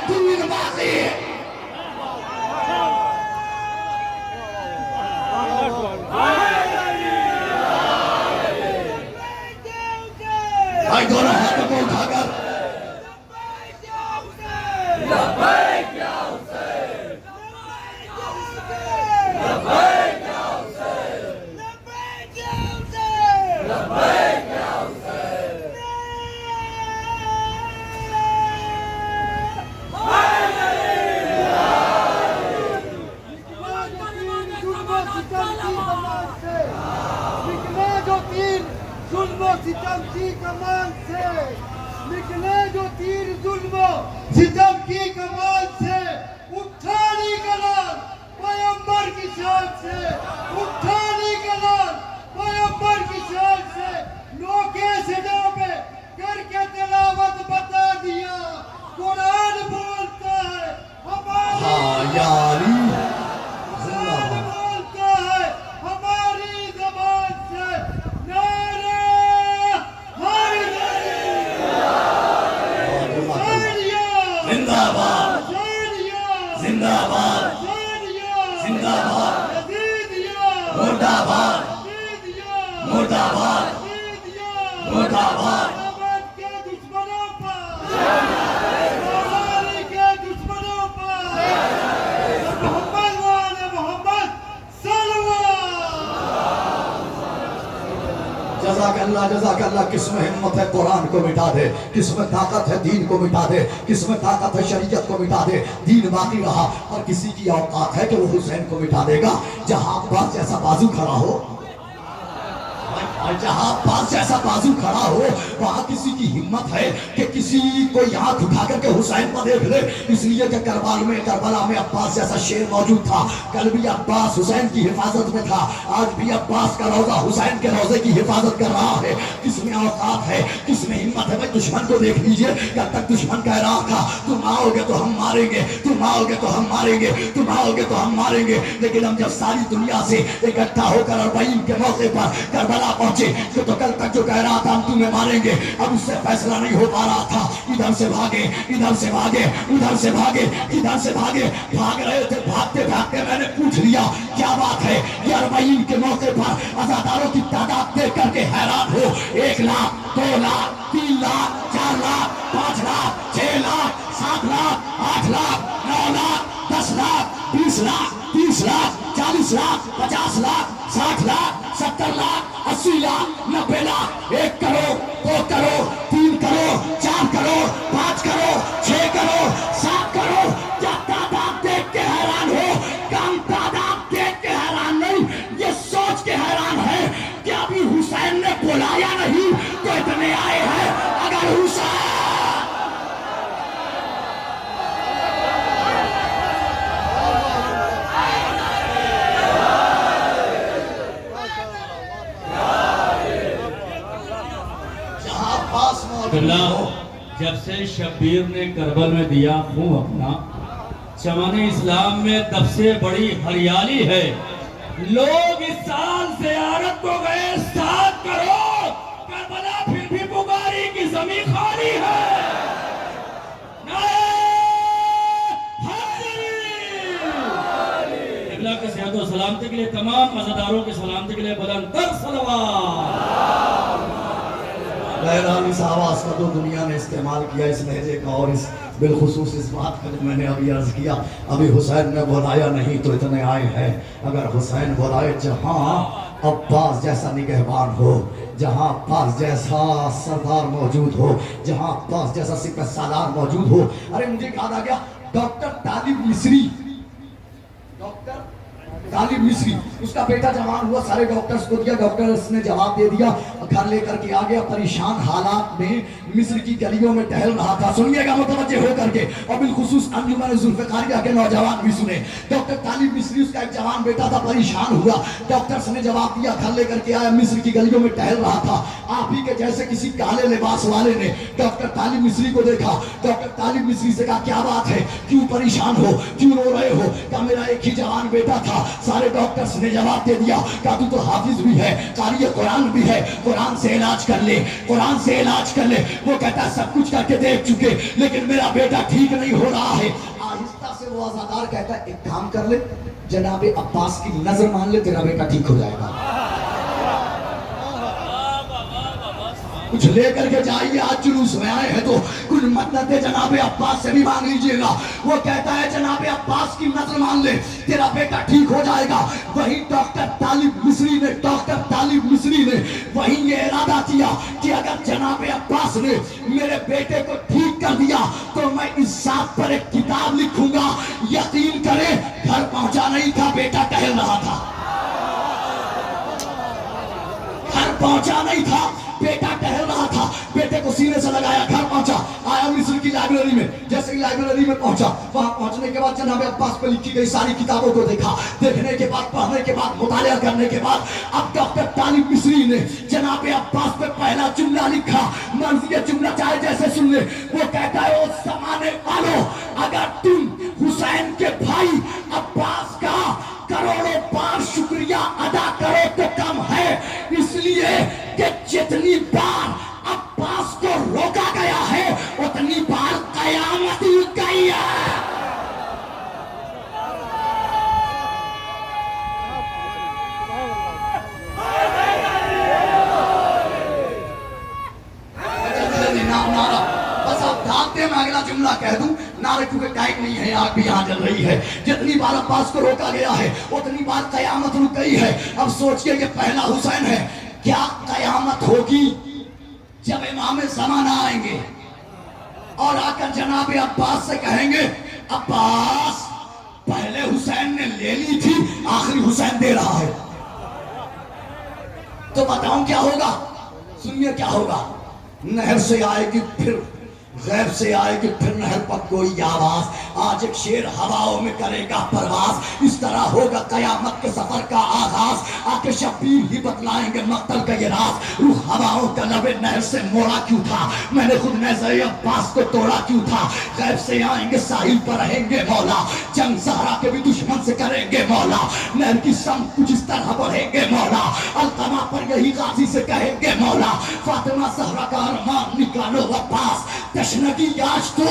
دین باقی ہے۔ بھائی دونوں ہاتھوں کو اٹھا کر ستم کی کمان سے نکلے جو تیر ظلم و ستم کی کمان سے اٹھانی کلام پیغمبر کی شان سے اٹھانی کلام پیغمبر کی شان سے نوکے صدا پہ کر کے تلاوت بتا دیا قرآن بولتا ہے ہماری یاری قرآن بولتا ہے ہماری زبان سے نعرہ زندہ باد زندہ باد زندہ باد مرد آباد مرد آباد مرد آباد کے دشمنوں پر ہمارے کے دشمنوں پر محمد والے محمد جزاک اللہ کس میں ہمت ہے قرآن کو مٹا دے، کس میں طاقت ہے دین کو مٹا دے، کس میں طاقت ہے شریعت کو مٹا دے، دین باقی رہا۔ اور کسی کی اوقات ہے کہ وہ حسین کو مٹا دے گا؟ جہاں عباس جیسا بازو کھڑا ہو، اور جہاں عباس جیسا بازو کھڑا ہو، وہاں کسی کی ہمت ہے کہ کسی کو یہاں اٹھا کر کے حسین کو دیکھ لے؟ اس لیے کہ کربلا میں عباس جیسا شیر موجود تھا۔ کل بھی عباس حسین کی حفاظت میں تھا، آج بھی عباس کا روضہ حسین کے روضے کی حفاظت کر رہا ہے۔ کس میں اوقات ہے، کس میں ہمت ہے؟ بھائی دشمن کو دیکھ لیجئے، جب تک دشمن کہہ رہا تھا تم آؤ گے تو ہم ماریں گے، تم آؤ گے تو ہم ماریں گے، تم آؤ گے تو ہم ماریں گے، لیکن ہم جب ساری دنیا سے اکٹھا ہو کر 40 کے موقع پر کربلا پہنچے تو کل تک جو کہہ رہا تھا ہم تمہیں ماریں گے، اب اس سے فیصلہ نہیں ہو پا رہا تھا۔ ادھر سے بھاگے، ادھر سے بھاگے، ادھر سے بھاگے، ادھر سے بھاگے، بھاگ رہے تھے، بھاگتے بھاگتے میں نے پوچھ لیا کیا بات ہے؟ یہ 40 کے موقع پر عزاداروں کی تعداد دیکھ کر کے حیران ہو۔ 1 لاکھ، 2 لاکھ، 3 لاکھ، 4 لاکھ، 5 لاکھ، 6 لاکھ، 7 لاکھ، 8 لاکھ، 9 لاکھ، 10 لاکھ، 20 لاکھ، 30 لاکھ، 40 لاکھ، 50 لاکھ، 60 لاکھ، 70 لاکھ، 80 لاکھ، 90 لاکھ، 1 کروڑ، 2 کروڑ، 3 کروڑ، 4 کروڑ، 5 کروڑ، 6 کروڑ، 7 کروڑ۔ کیا تعداد دیکھ کے حیران ہو؟ کم تعداد دیکھ کے حیران نہیں، یہ سوچ کے حیران ہے کہ ابھی حسین نے بلایا نہیں تو اتنے آئے ہیں۔ اگر حسین جب سے شبیر نے کربل میں دیا خون اپنا، چمن اسلام میں تب سے بڑی ہریالی ہے۔ لوگ اس سال زیارت کو گئے 7 کروڑ، کربلا پھر بھی پکاری کی زمین خالی ہے۔ قبلہ کے صحت و سلامتی کے لیے، تمام عزاداروں کے سلامتی کے لیے بلند تر صلوات۔ بہرحال اس آواز کا تو دنیا نے استعمال کیا، اس لہجے کا، اور اس بالخصوص اس بات کا جو میں نے ابھی عرض کیا، ابھی حسین نے بلایا نہیں تو اتنے آئے ہیں۔ اگر حسین بلائے، جہاں عباس جیسا نگہبان ہو، جہاں عباس جیسا سردار موجود ہو، جہاں عباس جیسا سپہ سالار موجود ہو۔ ارے مجھے یاد آ گیا، ڈاکٹر طالب مصری، ڈاکٹر طالب مصری، اس کا بیٹا جوان ہوا، سارے ڈاکٹرز کو دیا، ڈاکٹرز نے جواب دے دیا، گھر لے کر کے آ گیا، پریشان حالات میں مصر کی گلیوں میں ٹہل رہا تھا۔ سنیے گا متوجہ ہو کر کے، اور بالخصوص انجمن ذوالفقاریہ کے نوجوان بھی سنیں۔ ڈاکٹر طالب مصری، اس کا ایک جوان بیٹا تھا، پریشان ہوا، ڈاکٹرز نے جواب دیا، گھر لے کر کے آیا، مصر کی گلیوں میں ٹہل رہا تھا۔ آپ ہی کے جیسے کسی کالے لباس والے نے ڈاکٹر طالب مصری کو دیکھا، ڈاکٹر طالب مصری سے کہا کیا بات ہے، کیوں پریشان ہو، کیوں رو رہے ہو؟ کہا میرا ایک ہی جوان بیٹا تھا، سارے ڈاکٹرز نے جواب دے دیا کہ تو حافظ بھی ہے، قاری قرآن بھی ہے، قرآن سے علاج کر لے، قرآن سے علاج کر لے۔ وہ کہتا ہے سب کچھ کر کے دیکھ چکے لیکن میرا بیٹا ٹھیک نہیں ہو رہا ہے۔ آہستہ سے وہ عزادار کہتا ہے ایک کام کر لے، جناب عباس کی نظر مان لے، تیرا بیٹا ٹھیک ہو جائے گا۔ کچھ لے کر کے جائیے، آج جلوس میں آئے ہیں تو کچھ مددیں جناب عباس سے بھی مانگ لیجئے گا۔ وہ کہتا ہے جناب عباس کی نظر مان لے، تیرا بیٹا ٹھیک ہو جائے گا۔ وہی ڈاکٹر طالب مصری نے وہی یہ ارادہ کیا کہ اگر جناب عباس نے میرے بیٹے کو ٹھیک کر دیا تو میں اس ذات پر ایک کتاب لکھوں گا۔ یقین کرے گھر پہنچا نہیں تھا، بیٹا ٹہل رہا تھا۔ گھر پہنچا نہیں تھا، بیٹا ٹہل رہا تھا۔ بیٹے کو سینے سے لگایا، گھر پہنچا، آیا مصر کی لائبریری میں۔ جیسے ہی لائبریری میں پہنچا، وہاں پہنچنے کے بعد جناب عباس پہ لکھی گئی ساری کتابوں کو دیکھا۔ دیکھنے کے بعد، پڑھنے کے بعد، مطالعہ کرنے کے بعد اب ڈاکٹر طالب مصری نے جناب عباس پہ پہلا جملہ لکھا۔ مرضی یہ جملہ چاہے جیسے سن لے۔ وہ کہتا ہے اس زمانے والوں، اگر تم حسین کے بھائی عباس کا کروڑوں بار شکریہ ادا کرو تو کم ہے، اس لیے کہ جتنی بار عباس کو روکا گیا ہے اتنی بار قیامت گئی ہے۔ بس آپ ڈھانکتے میں اگلا جملہ کہہ دوں، نعرے کیونکہ ٹائم نہیں ہے، آگ بھی یہاں جل رہی ہے۔ جتنی بار عباس کو روکا گیا ہے اتنی بار قیامت رک گئی ہے۔ اب سوچئے یہ پہلا حسین ہے، کیا قیامت ہوگی جب امام زمانہ آئیں گے اور آ کر جناب عباس سے کہیں گے عباس پہلے حسین نے لے لی تھی، آخری حسین دے رہا ہے، تو بتاؤں کیا ہوگا؟ سنیے کیا ہوگا۔ نہر سے آئے گی پھر غیب سے آئے گی پھر نہر پر کوئی آواز، آج ایک شیر ہواؤں میں کرے گا پرواز، اس طرح ہوگا قیامت کے سفر کا آغاز، آ کے شبیر ہی بتلائیں گے مقتل کا یہ راز، روح ہواؤں کا لب نہر سے موڑا کیوں تھا، میں نے خود نیزہ عباس کو توڑا کیوں تھا، غیب سے آئیں گے ساحل پر رہیں گے مولا، جنگ زہرا کے بھی دشمن سے کریں گے مولا، نہر کی سمت کچھ اس طرح بڑھیں گے مولا، القمہ پر یہی غازی سے کہیں گے مولا، فاطمہ زہرا کا ارمان نکالو عباس، تشنگی آج تو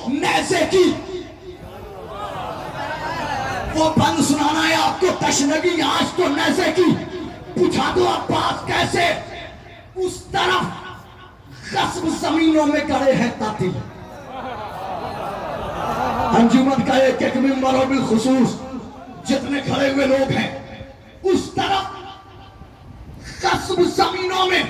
نیزے کی، وہ بند سنانا ہے آپ کو، تشنگی آج تو نیزے کی، پوچھا دو عباس کیسے، اس طرف غصب زمینوں میں گڑے ہیں قاتل، انجمن کا ایک ایک ممبر و بالخصوص جتنے کھڑے ہوئے لوگ ہیں، اس طرف غصب زمینوں میں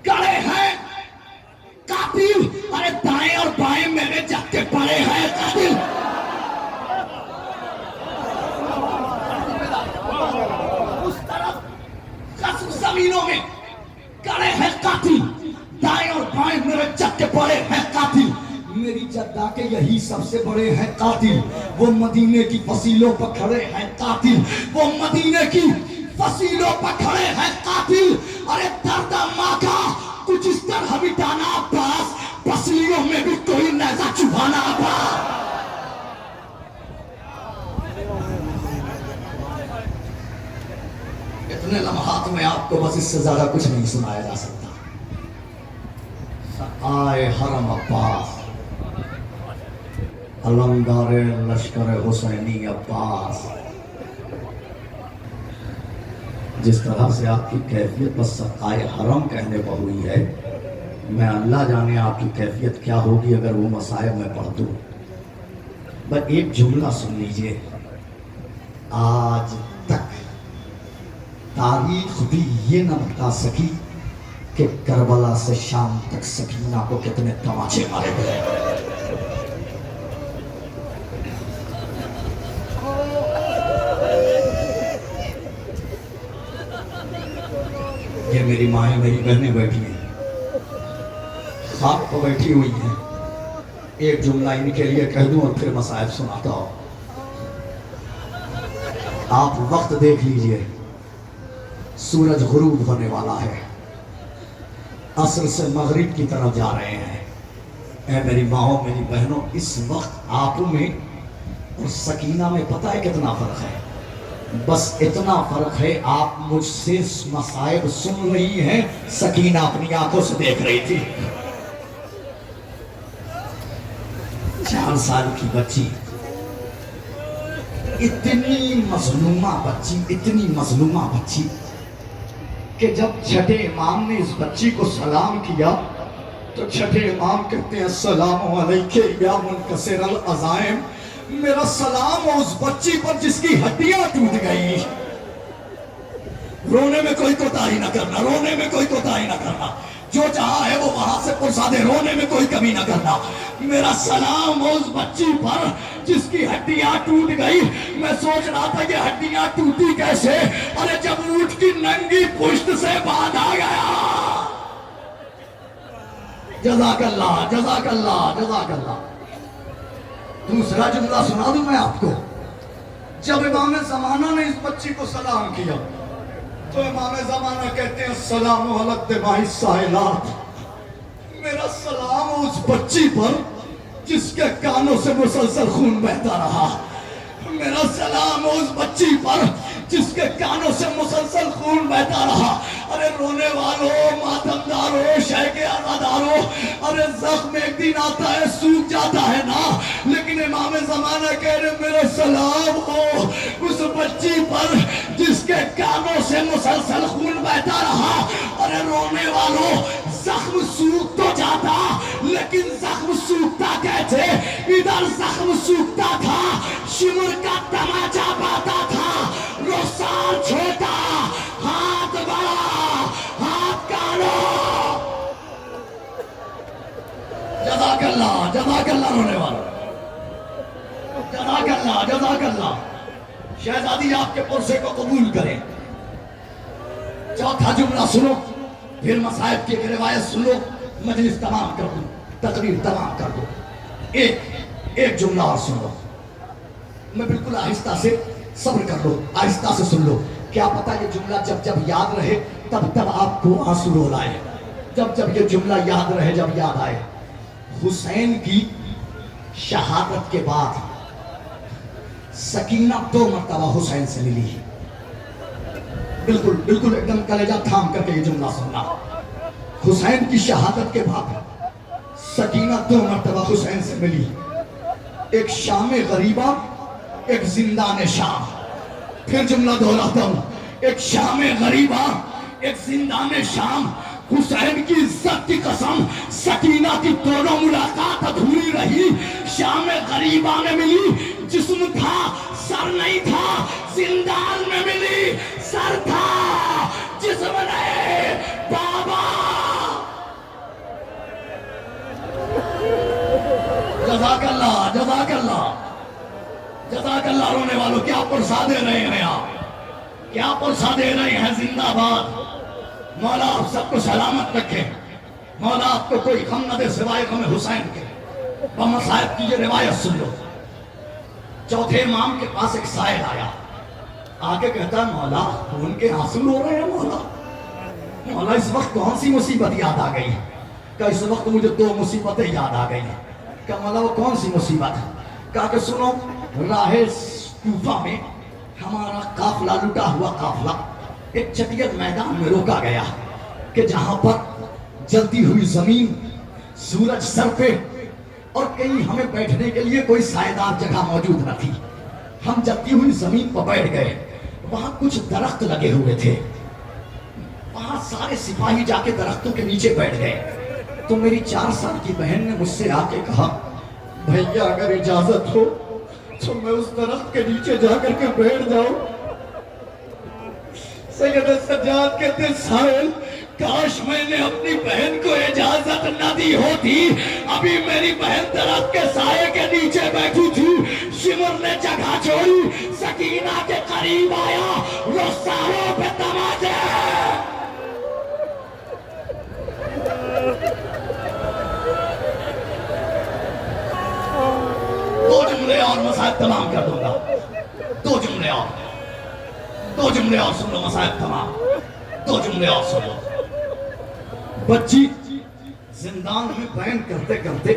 گڑے ہیں قاتل، ارے دائیں اور بائیں میرے جگ کے پڑے ہیں قاتل، اس طرف غصب زمینوں میں گڑے ہیں قاتل، دائیں اور بائیں میرے جگ کے پڑے ہیں قاتل، میری جدہ کے یہی سب سے بڑے ہیں قاتل، وہ مدینے کی فصیلوں پر کھڑے ہیں قاتل، وہ مدینے کی فصیلوں پر کھڑے ہیں قاتل، ارے درد ماں کا کچھ اس طرح مٹانا عباس، پسلیوں میں بھی کوئی نیزہ چبھانا عباس۔ اتنے لمحات میں آپ کو بس اس سے زیادہ کچھ نہیں سنایا جا سکتا۔ آئے حرم عباس، علمدار لشکر حسینی عباس، جس طرح سے آپ کی کیفیت بس سقائے حرم کہنے پر ہوئی ہے، میں اللہ جانے آپ کی کیفیت کیا ہوگی اگر وہ مصائب میں پڑھ دوں۔ بس ایک جملہ سن لیجئے، آج تک تاریخ بھی یہ نہ بتا سکی کہ کربلا سے شام تک سکینہ کو کتنے تماچے مارے گئے۔ یہ میری مائیں میری بہنیں بیٹھی ہیں، خواب کو بیٹھی ہوئی ہیں، ایک جملہ ان کے لیے کہہ دوں اور پھر مصائب سناتا ہوں۔ آپ وقت دیکھ لیجئے، سورج غروب ہونے والا ہے، عصر سے مغرب کی طرف جا رہے ہیں۔ اے میری ماؤں میری بہنوں، اس وقت آپ میں اور سکینہ میں پتہ ہے کتنا فرق ہے؟ بس اتنا فرق ہے آپ مجھ سے مصائب سن رہی ہیں، سکینہ اپنی آنکھوں سے دیکھ رہی تھی۔ 4 سال کی بچی، اتنی مظلومہ بچی، اتنی مظلومہ بچی کہ جب چھٹے امام نے اس بچی کو سلام کیا تو چھٹے امام کہتے ہیں السلام علیکہ یا منکسر العظائم، میرا سلام ہو اس بچی پر جس کی ہڈیاں ٹوٹ گئی۔ رونے میں کوئی کوتاہی نہ کرنا، رونے میں کوئی کوتاہی نہ کرنا، جو جہاں ہے وہ وہاں سے پرسا دے، رونے میں کوئی کمی نہ کرنا۔ میرا سلام ہو اس بچی پر جس کی ہڈیاں ٹوٹ گئی۔ میں سوچ رہا تھا کہ ہڈیاں ٹوٹی کیسے، ارے جب اونٹ کی ننگی پشت سے باندھا گیا۔ جزاک اللہ، جزاک اللہ، جزاک اللہ۔ دوسرا جملہ سنا دوں میں آپ کو۔ جب امام زمانہ نے اس بچی کو سلام کیا تو امام زمانہ کہتے ہیں السلام علی الدماء السائلات، میرا سلام ہو اس بچی پر جس کے کانوں سے مسلسل خون بہتا رہا۔ میرا سلام ہو اس بچی پر جس کے کانوں سے مسلسل خون بہتا رہا۔ ارے رونے والوں، ماتمداروں، شہ کے عزاداروں، ارے زخم ایک دن آتا ہے سوکھ جاتا ہے نا، لیکن امام زمانہ کہہ رہے میرے سلام ہو اس بچی پر جس کے کانوں سے مسلسل خون بہتا رہا۔ ارے رونے والوں، زخم سوکھ تو جاتا لیکن زخم سوکھتا کیسے؟ ادھر زخم سوکھتا تھا، شمر کا تماچا پاتا تھا، رخسار چھوٹا، ہاتھ بڑا، ہاتھ کالو۔ جزاک اللہ، جزاک اللہ رونے والا، جزاک اللہ، جزاک اللہ۔ شہزادی آپ کے پرسے کو قبول کریں۔ چوتھا جملہ سنو، پھر مصائب کی ایک روایت سن لو، مجلس تمام کر دو، تقریر تمام کر دو۔ ایک جملہ اور سن لو، میں بالکل آہستہ سے، صبر کر لو، آہستہ سے سن لو۔ کیا پتا یہ جملہ جب جب یاد رہے تب تب آپ کو آنسو رول آئے، جب جب یہ جملہ یاد رہے، جب یاد آئے۔ حسین کی شہادت کے بعد سکینہ 2 مرتبہ حسین سے ملی۔ بالکل بالکل ایک دم کلیجہ تھام کر کے یہ جملہ سننا۔ حسین کی شہادت کے بعد سکینہ 2 مرتبہ حسین سے ملی، ایک شام غریبہ، ایک زندان شام۔ پھر جملہ دہراتا ہوں، ایک شام غریبہ، ایک زندان شام۔ حسین کی عزت کی قسم، سکینہ کی دونوں ملاقات ادھوری رہی۔ شام غریبہ میں ملی، جسم تھا سر نہیں تھا، زندان میں ملی، سر تھا جسم نہیں، بابا۔ جزاک اللہ، جزاک اللہ، جزاک اللہ رونے والوں، کیا پرسا دے رہے ہیں آپ، کیا پرسا دے رہے ہیں، زندہ باد۔ مولا آپ سب کو سلامت رکھے، مولا آپ کو کوئی غم نہ دے سوائے غم حسین کے۔ بمصائب کی یہ روایت سن لو۔ چوتھے امام کے پاس ایک سائل آیا، آگے کہتا ہے مولا ان کے آنسو رو رہے ہیں، مولا مولا اس وقت کون سی مصیبت یاد آ گئی؟ کہ اس وقت مجھے 2 مصیبتیں یاد آ گئی۔ کہ مولا وہ کون سی مصیبت؟ کہا کہ سنو، راہ کوفہ میں ہمارا قافلہ، لٹا ہوا قافلہ ایک چٹیت میدان میں روکا گیا کہ جہاں پر جلتی ہوئی زمین، سورج سر پہ، اور کہیں ہمیں بیٹھنے کے لیے کوئی سائیدار جگہ موجود نہ تھی۔ ہم جلتی ہوئی زمین پر بیٹھ گئے، وہاں کچھ درخت لگے ہوئے تھے، وہاں سارے سپاہی جا کے درختوں کے نیچے بیٹھ گئے۔ تو میری 4 سال کی بہن نے مجھ سے آ کے کہا بھیا اگر اجازت ہو تو میں اس درخت کے نیچے جا کر کے بیٹھ جاؤں۔ سید سجاد کہتے سائل کاش میں نے اپنی بہن کو اجازت نہ دی ہوتی، ابھی میری بہن درخت کے سائے کے نیچے بیٹھی تھی۔ شمر نے جگہ چھوڑی، سکینہ کے قریب آیا، رخساروں پہ تماچے۔ دو جملے اور مصائب تمام کر دوں گا، 2 جملے اور، 2 جملے اور سن لو، مصائب تمام، 2 جملے اور سن لو۔ بچی زندان میں بیان کرتے کرتے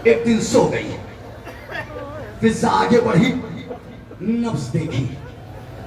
ایک دن سو گئی، فضا آگے بڑھی، نبض دیکھی،